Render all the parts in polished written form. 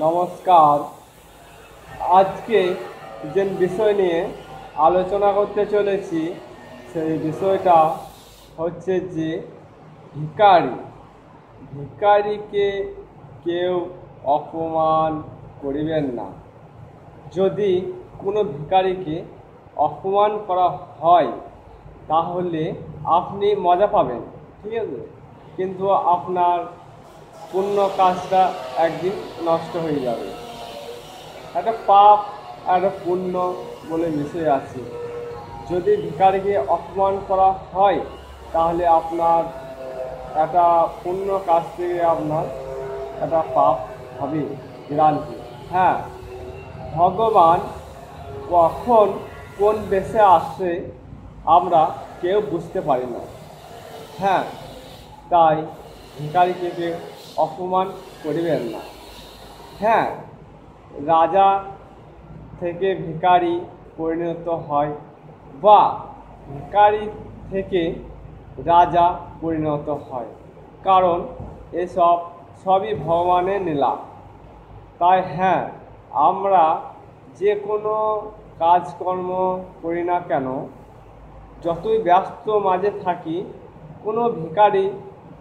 নমস্কার। আজকে যে বিষয় নিয়ে আলোচনা করতে চলেছি সেই বিষয়টা হচ্ছে যে ভিখারি। ভিখারিকে কেউ অপমান করিবেন না। যদি কোনো ভিখারিকে অপমান করা হয় তাহলে আপনি মজা পাবেন, ঠিক আছে, কিন্তু আপনার পুণ্য কাজটা একদিন নষ্ট হয়ে যাবে। একটা পাপ আর একটা পুণ্য বলে বিষয় আছে। যদি ভিখারিকে অপমান করা হয় তাহলে আপনার একটা পুণ্য কাজ থেকে আপনার একটা পাপ হবে গ্যারান্টি। হ্যাঁ, ভগবান কখন কোন বেশে আসে আমরা কেউ বুঝতে পারি না। হ্যাঁ, তাই ভিখারিকে কেউ অপমান করিবেন না। হ্যাঁ, রাজা থেকে ভিখারি পরিণত হয় বা ভিখারি থেকে রাজা পরিণত হয়, কারণ এসব সবই ভগবানের লীলা। তাই হ্যাঁ, আমরা যে কোনো কাজকর্ম করি না কেন, যতই ব্যস্ত মাঝে থাকি, কোনো ভিখারি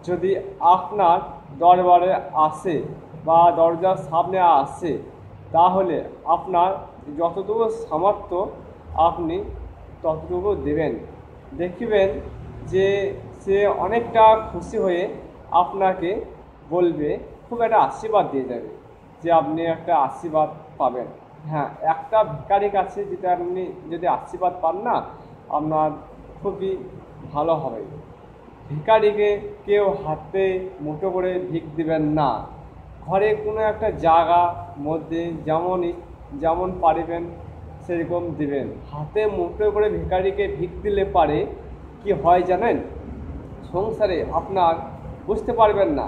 যদি আপনার দরবারে আসে বা দরজার সামনে আসে তাহলে আপনার যতটুকু সামর্থ্য আপনি ততটুকু দেবেন। দেখবেন যে সে অনেকটা খুশি হয়ে আপনাকে বলবে, খুব একটা আশীর্বাদ দিয়ে যাবে, যে আপনি একটা আশীর্বাদ পাবেন। হ্যাঁ, একটা ভিখারির কাছে যেটা আপনি যদি আশীর্বাদ পান না, আপনার খুবই ভালো হবে। ভিখারিকে কেউ হাতে মুঠো করে ভিক দিবেন না। ঘরে কোনো একটা জায়গা মধ্যে যেমন পারিবেন সেরকম দিবেন। হাতে মুঠো করে ভিখারিকে ভিক দিলে পারে কি হয় জানেন, সংসারে আপনার বুঝতে পারবেন না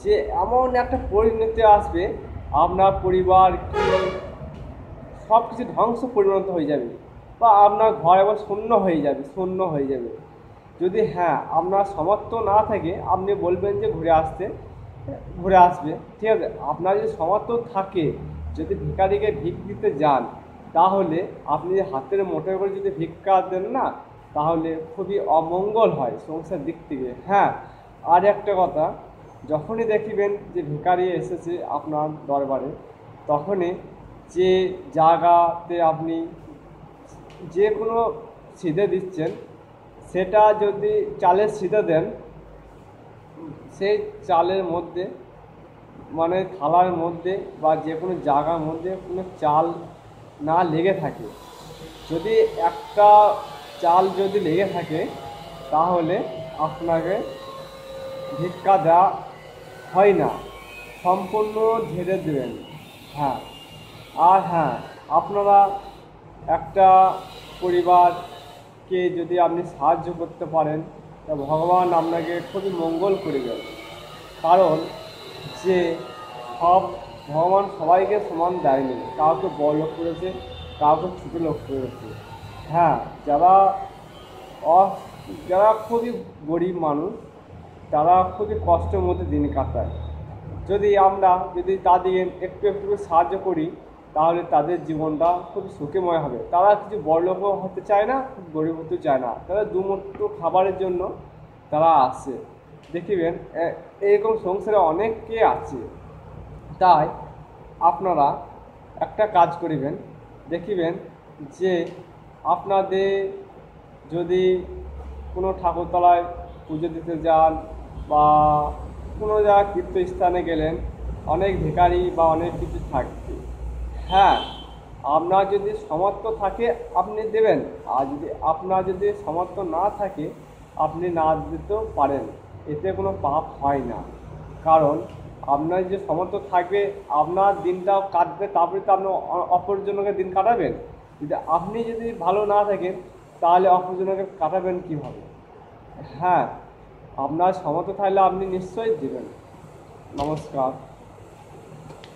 যে এমন একটা পরিণতি আসবে, আপনার পরিবার কি সব কিছু ধ্বংস পরিণত হয়ে যাবে, বা আপনার ঘর এবার শূন্য হয়ে যাবে। যদি হ্যাঁ আপনার সামর্থ্য না থাকে, আপনি বলবেন যে ঘুরে আসবে, ঠিক আছে। আপনার যদি সামর্থ্য থাকে, যদি ভিখারিকে ভিক দিতে যান, তাহলে আপনি হাতের মুঠোয় করে যদি ভিক্ষা দেন না, তাহলে খুবই অমঙ্গল হয় সংসার দিক থেকে। হ্যাঁ, আর একটা কথা, যখনই দেখবেন যে ভিখারি এসেছে আপনার দরবারে, তখনই যে জায়গাতে আপনি যে কোনো সিধে দিচ্ছেন, সেটা যদি চালের সিধে দেন, সেই চালের মধ্যে মানে থালার মধ্যে বা যে কোনো জায়গার মধ্যে কোনো চাল না লেগে থাকে, যদি একটা চাল যদি লেগে থাকে তাহলে আপনাকে ভিক্ষা দেওয়া হয় না, সম্পূর্ণ ঝেড়ে দেবেন। হ্যাঁ, আর হ্যাঁ, আপনারা একটা পরিবারকে যদি আপনি সাহায্য করতে পারেন, তা ভগবান আপনাকে খুবই মঙ্গল করবেন। কারণ যে সব ভগবান সবাইকে সমান দেয়নি, কাউকে বড় লোক করেছে, কাউকে ছোটো লোক করেছে। হ্যাঁ, যারা খুবই গরিব মানুষ, তারা খুবই কষ্টের মধ্যে দিন কাটায়। যদি তাদের একটু একটু সাহায্য করি, তাহলে তাদের জীবনটা খুব সুখময় হবে। তারা কিছু বড়লোকও হতে চায় না, খুব গরিব হতে চায় না, তারা দুমুঠো খাবারের জন্য তারা আসে। দেখবেন এরকম সংসারে অনেকে আছে। তাই আপনারা একটা কাজ করিবেন, দেখিবেন যে আপনাদের যদি কোনো ঠাকুরতলায় পুজো দিতে যান বা কোনো জায়গায় তীর্থস্থানে গেলেন, অনেক ভিখারি বা অনেক কিছু থাকবে। হ্যাঁ, আপনার যদি সামর্থ্য থাকে আপনি দেবেন, আর আপনার যদি সামর্থ্য না থাকে আপনি না দিতেও পারেন, এতে কোনো পাপ হয় না। কারণ আপনার যে সামর্থ্য থাকবে, আপনার দিনটাও কাটবে, তারপরে তো আপনি অপরজনকে দিন কাটাবেন। আপনি যদি ভালো না থাকেন তাহলে অপরজনকে কাটাবেন কীভাবে? হ্যাঁ, আপনার সামর্থ্য থাকলে আপনি নিশ্চয়ই দেবেন। নমস্কার।